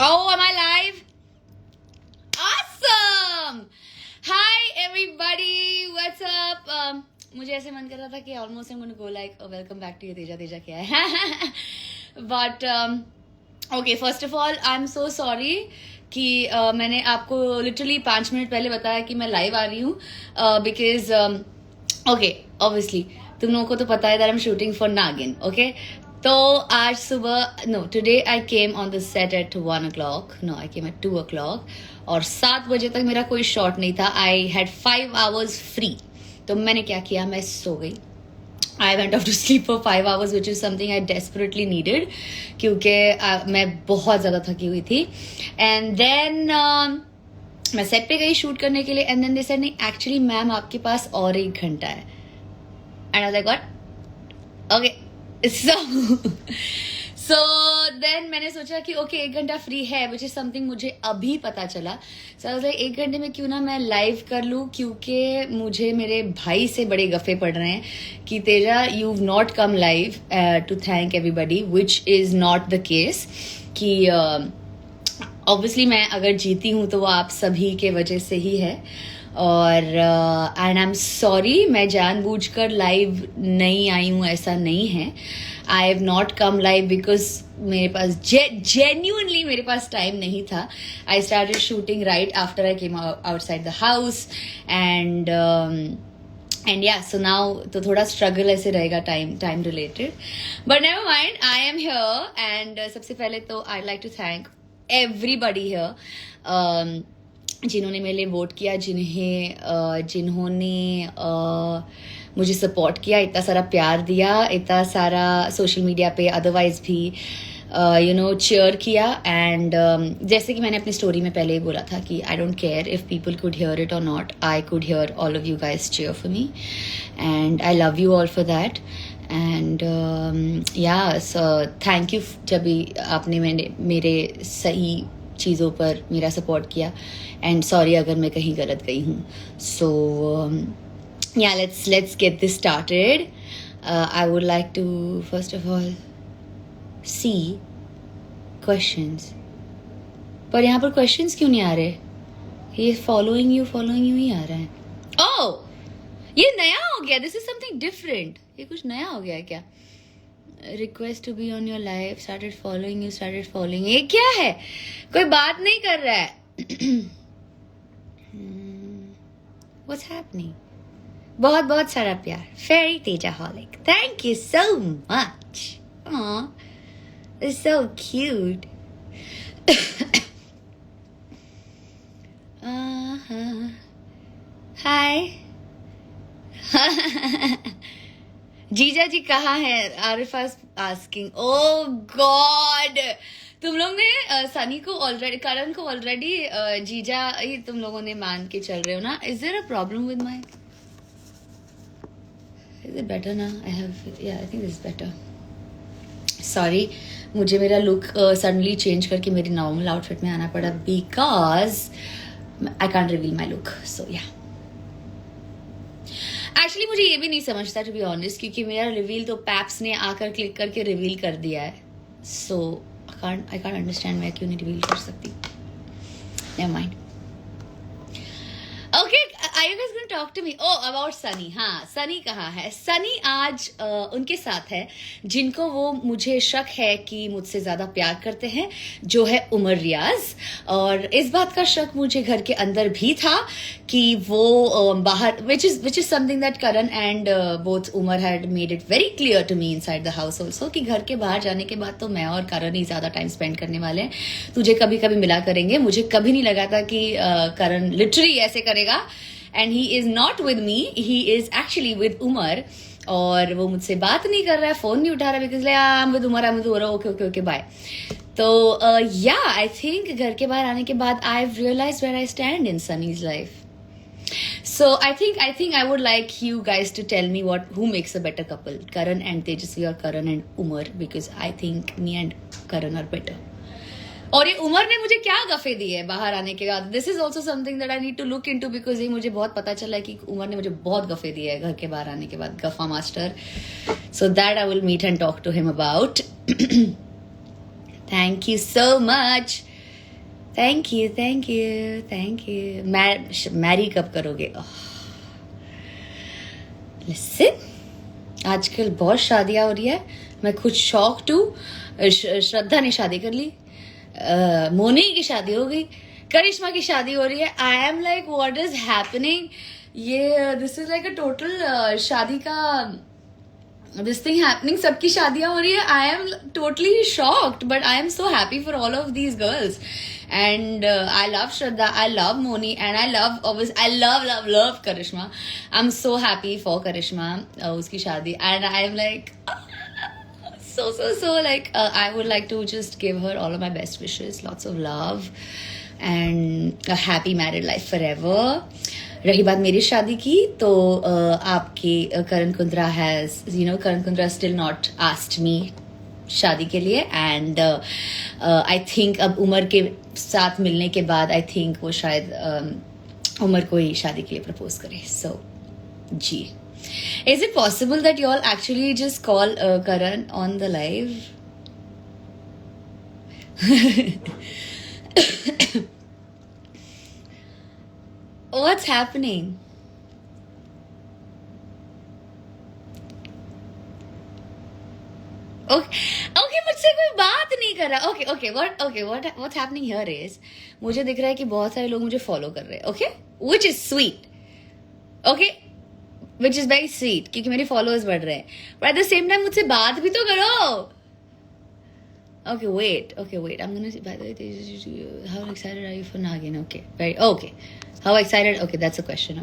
Oh, am I live? Awesome! Hi everybody, what's up? मुझे ऐसे मन कर रहा था कि almost I'm going to go like welcome back to you Teja Teja क्या है but okay, first of all I'm so sorry कि मैंने आपको literally 5 मिनट पहले बताया कि मैं live आ रही हूँ because okay, obviously तुम लोगों को तो पता है that I'm shooting for Nagin, okay? तो आज सुबह no today I came on the set at 1 o'clock, no I came at 2 o'clock और 7 बजे तक मेरा कोई शॉट नहीं था. I had 5 hours free. तो मैंने क्या किया, मैं सो गई. I went off to sleep for 5 hours which is something I desperately needed क्योंकि मैं बहुत ज़्यादा थकी हुई थी. एंड देन मैं सेट पे गई शूट करने के लिए एंड देन दे सेड नहीं एक्चुअली मैम आपके पास और 1 घंटा है. And I was like okay so then मैंने सोचा कि ओके 1 घंटा फ्री है विच इज समथिंग मुझे अभी पता चला. so I was like 1 घंटे में क्यों ना मैं लाइव कर लूँ क्योंकि मुझे मेरे भाई से बड़े गफे पड़ रहे हैं कि Teja you not come live to thank everybody which is not the case. कि ऑब्वियसली मैं अगर जीती हूँ तो वो आप सभी के वजह से ही है और एंड आई एम सॉरी मैं जानबूझकर लाइव नहीं आई हूँ, ऐसा नहीं है. I have not come live because मेरे पास जेन्यूनली मेरे पास टाइम नहीं था. I started shooting right after I came outside the house and yeah so now तो थोड़ा स्ट्रगल ऐसे रहेगा time related but never mind. I am here and सबसे पहले तो I like to thank everybody here जिन्होंने मेरे लिए वोट किया, जिन्होंने मुझे सपोर्ट किया, इतना सारा प्यार दिया, इतना सारा सोशल मीडिया पे अदरवाइज भी चीयर किया. एंड जैसे कि मैंने अपनी स्टोरी में पहले ही बोला था कि I don't care if people could hear it और not, I could hear all of you guys cheer for me and I love you all for that. And yeah so thank you जब भी आपने मेरे सही चीज़ों पर मेरा support किया एंड सॉरी अगर मैं कहीं गलत गई हूँ. So yeah let's get this started. I would like to first of all see questions, पर यहाँ पर क्वेश्चंस क्यों नहीं आ रहे? ये फॉलोइंग यू ही आ रहा है. ओह ये नया हो गया, दिस इज समथिंग डिफरेंट. ये कुछ नया हो गया है क्या? Request to be on your life, started following. ये क्या है? कोई बात नहीं कर रहा है. What's happening? बहुत बहुत सारा प्यार. Fairy Tejaholic, thank you so much. Aw, it's so cute. Hi. जीजा जी कहाँ है? आरिफा आस्किंग. ओ गॉड, तुम लोग ने सनी को ऑलरेडी, करण को ऑलरेडी जीजा ही तुम लोगों ने मान के चल रहे हो ना? Is there a problem with my, is it better ना? I have yeah I think this is better. Sorry मुझे मेरा लुक सडनली चेंज करके मेरी नॉर्मल आउटफिट में आना पड़ा because I can't reveal my look. So yeah actually मुझे ये भी नहीं समझता टू बी ऑनेस्ट क्योंकि मेरा रिवील तो पैप्स ने आकर क्लिक करके रिवील कर दिया है. सो आई कांट अंडरस्टैंड मैं क्यों नहीं रिवील कर सकती. Never mind. Okay, are you guys going to talk to me? Oh about Sunny. हाँ, सनी कहाँ है? सनी आज उनके साथ है जिनको वो मुझे शक है कि मुझसे ज़्यादा प्यार करते हैं, जो है उमर रियाज. और इस बात का शक मुझे घर के अंदर भी था कि वो बाहर which is something that Karan and both Umar had made it very clear to me inside the house also कि घर के बाहर जाने के बाद तो मैं और करण ही ज़्यादा टाइम स्पेंड करने वाले हैं. तुझे कभी कभी मिला करेंगे. मुझे कभी नहीं लगा था कि करण लिटरली ऐसे करेगा. And he is not with me, he is actually with Umar. और वो मुझसे बात नहीं कर रहा है, फोन नहीं उठा रहा because I am with Umar. Okay bye. तो या आई थिंक घर के बाहर आने के बाद I have realized where I stand in Sunny's life. So I think I would like you guys to tell me who makes a better couple, Karan and Tejasvi or Karan and Umar, because I think me and Karan are better. और ये उमर ने मुझे क्या गफे दिए है बाहर आने के बाद? This is also something that I need to look into because ये मुझे बहुत पता चला है कि उमर ने मुझे बहुत गफे दिए है घर के बाहर आने के बाद. गफा master. So that I will meet and talk to him about. Thank you so much. Thank you thank you thank you. Marry कब करोगे? लिसन, आजकल बहुत शादियां हो रही है, मैं खुद शॉक्ड हूँ। श्रद्धा ने शादी कर ली, मोनी की शादी हो गई, करिश्मा की शादी हो रही है। I am like what is happening? ये this is like a total शादी का दिस थिंग हैपनिंग। सबकी शादियां हो रही है। I am totally shocked, but I am so happy for all of these girls. And I love Shraddha, I love Moni, and I love Karishma. I'm so happy for Karishma, उसकी शादी, and I'm like so like I would like to just give her all of my best wishes, lots of love and a happy married life forever. रही बात मेरी शादी की, तो आपके Karan Kundra Karan Kundra still not asked me शादी के लिए, एंड आई थिंक अब उमर के साथ मिलने के बाद आई थिंक वो शायद उमर को ही शादी के लिए प्रपोज करे। So ji, is it possible that you all actually just call Karan on the live? What's happening? Okay मुझसे कोई बात नहीं कर रहा। व्हाट्स हैपनिंग हियर इज, मुझे दिख रहा है कि बहुत सारे लोग मुझे फॉलो कर रहे हैं। Okay, which is sweet. Okay, which is very sweet, क्योंकि मेरे फॉलोअर्स बढ़ रहे हैं, but at the same time मुझसे बात भी तो करो। Okay wait, I'm gonna say, by the way, how excited are you for Nagin? Okay, how excited? Okay, that's a question.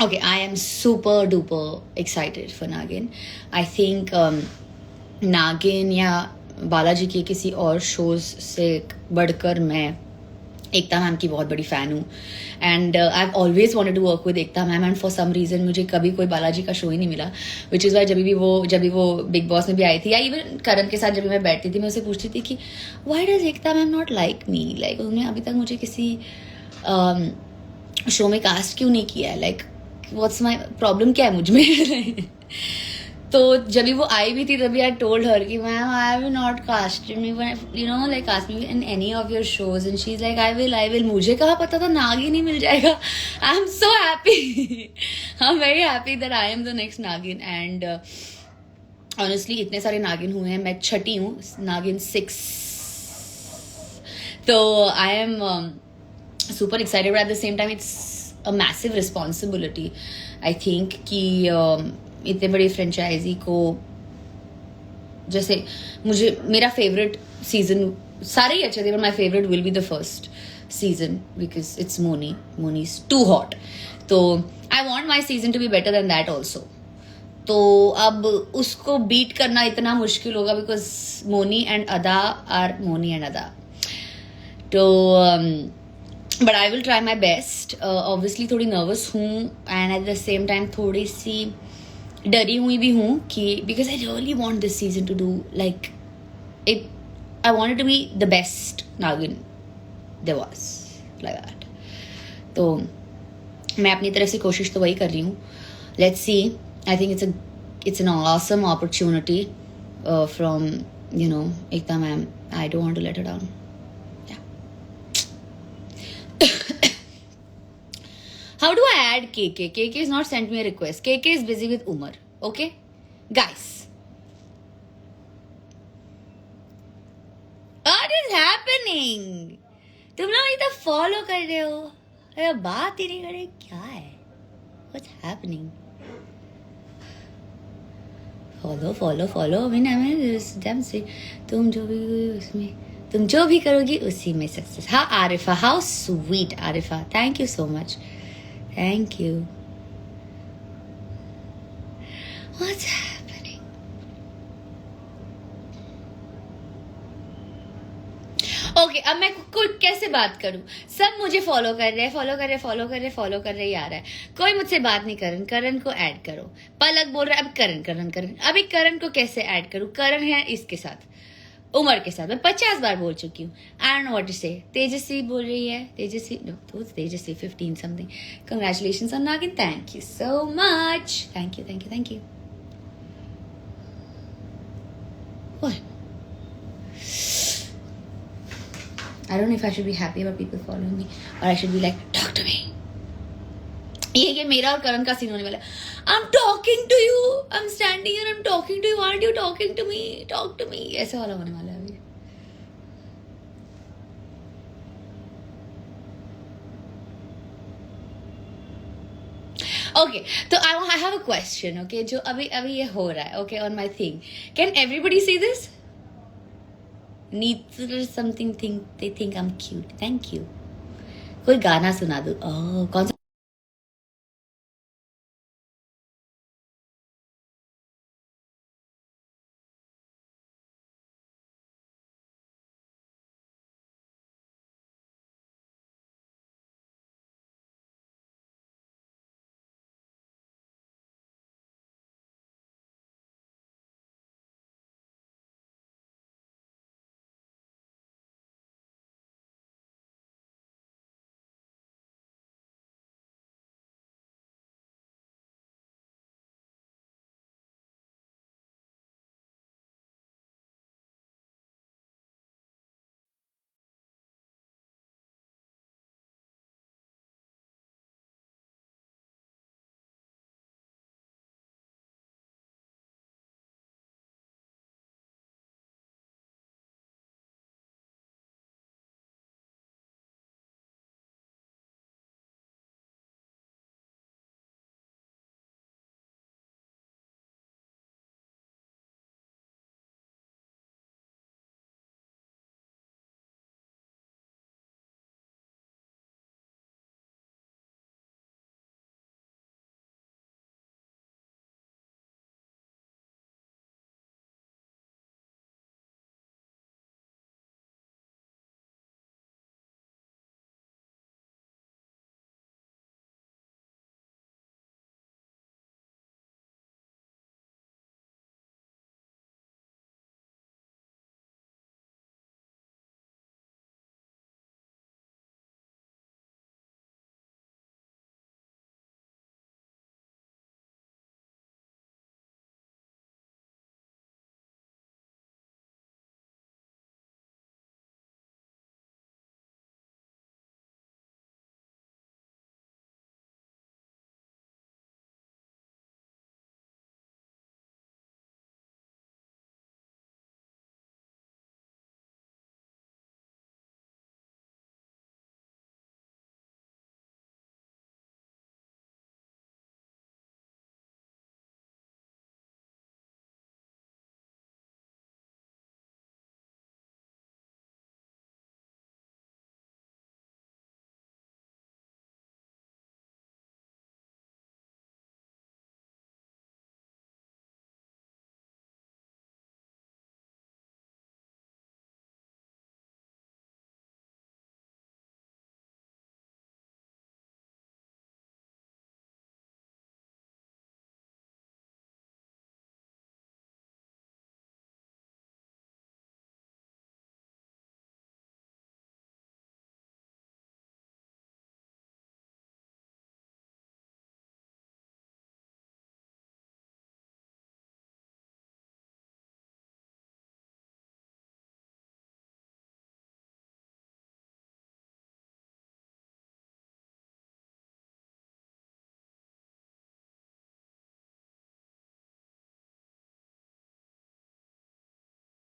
Okay, I am super duper excited for Nagin. I think नागिन या बालाजी के किसी और shows से बढ़कर मैं एकता ma'am की बहुत बड़ी फ़ैन हूँ, and I have always wanted to work with Ekta ma'am, and for some reason मुझे कभी कोई बालाजी का शो ही नहीं मिला, विच इज़ वाई जब भी वो बिग बॉस में भी आई थी, या इवन करण के साथ जब भी मैं बैठती थी, मैं उसे पूछती थी कि why does Ekta ma'am not like me, like उन्होंने अभी तक मुझे किसी शो में कास्ट क्यों नहीं किया है, लाइक व्हाट्स माई प्रॉब्लम, क्या है मुझ में? तो जब भी वो आई भी थी तभी आई टोल्ड हर कि ma'am I have not casted me, like cast me in any of your shows, and she is like I will. मुझे कहा पता था नागिन ही मिल जाएगा। I am so happy, I am very happy that I am the next Nagin, and honestly इतने सारे नागिन हुए हैं, मैं छठी हूँ, नागिन 6, तो I am super excited, but at the same time it's a massive responsibility. I think कि इतने बड़ी फ्रेंचाइजी को, जैसे मुझे मेरा फेवरेट सीजन सारे ही अच्छे थे, but my favorite will be the first season because it's Moni is too hot. तो I want my season to be better than that also. तो अब उसको बीट करना इतना मुश्किल होगा because Moni and Ada. तो but I will try my best. Obviously थोड़ी नर्वस हूँ, and at the same time थोड़ी सी डरी हुई भी हूँ कि because I really want this season to do like it, I want to be the best Nagin there was, like that. तो मैं अपनी तरफ से कोशिश तो वही कर रही हूँ। Let's see, I think it's an awesome opportunity from Ekta ma'am. I don't want to let her down. How do I add KK? KK has not sent me a request. KK is busy with Umar. Okay? Guys. What is happening? तुम लोग इतना follow कर रहे हो, अरे बात ही नहीं कर रहे, क्या है? What's happening? Follow. I mean, damn से तुम जो भी करोगी उसी में सक्सेस। हाँ Arifa, how sweet Arifa, thank you so much, thank you. What's happening? Okay, अब मैं कैसे बात करूं? सब मुझे फॉलो कर रहे ही आ रहा है, कोई मुझसे बात नहीं कर रहा। करण को ऐड करो, पलक बोल रहा है अब करण। अभी करण को कैसे ऐड करूं? करण है इसके साथ, उमर के साथ मैं 50 बार बोल चुकी हूँ। I don't know what to say. Tejasswi बोल रही है, Tejasswi 15 something. Congratulations on Nagin, thank you so much, thank you. I don't know if I should be happy about people following me or I should be like, talk to me. ये मेरा और करण का scene होने वाला है. I'm talking to you. I'm standing here. I'm talking to you. Aren't you talking to me? Talk to me. ऐसे वाला होने वाला है अभी. Okay, so I have a question. Okay, जो अभी ये हो रहा है. Okay, on my thing. Can everybody see this? Needs something they think I'm cute. Thank you. कोई गाना सुना दो. Oh, कौन सा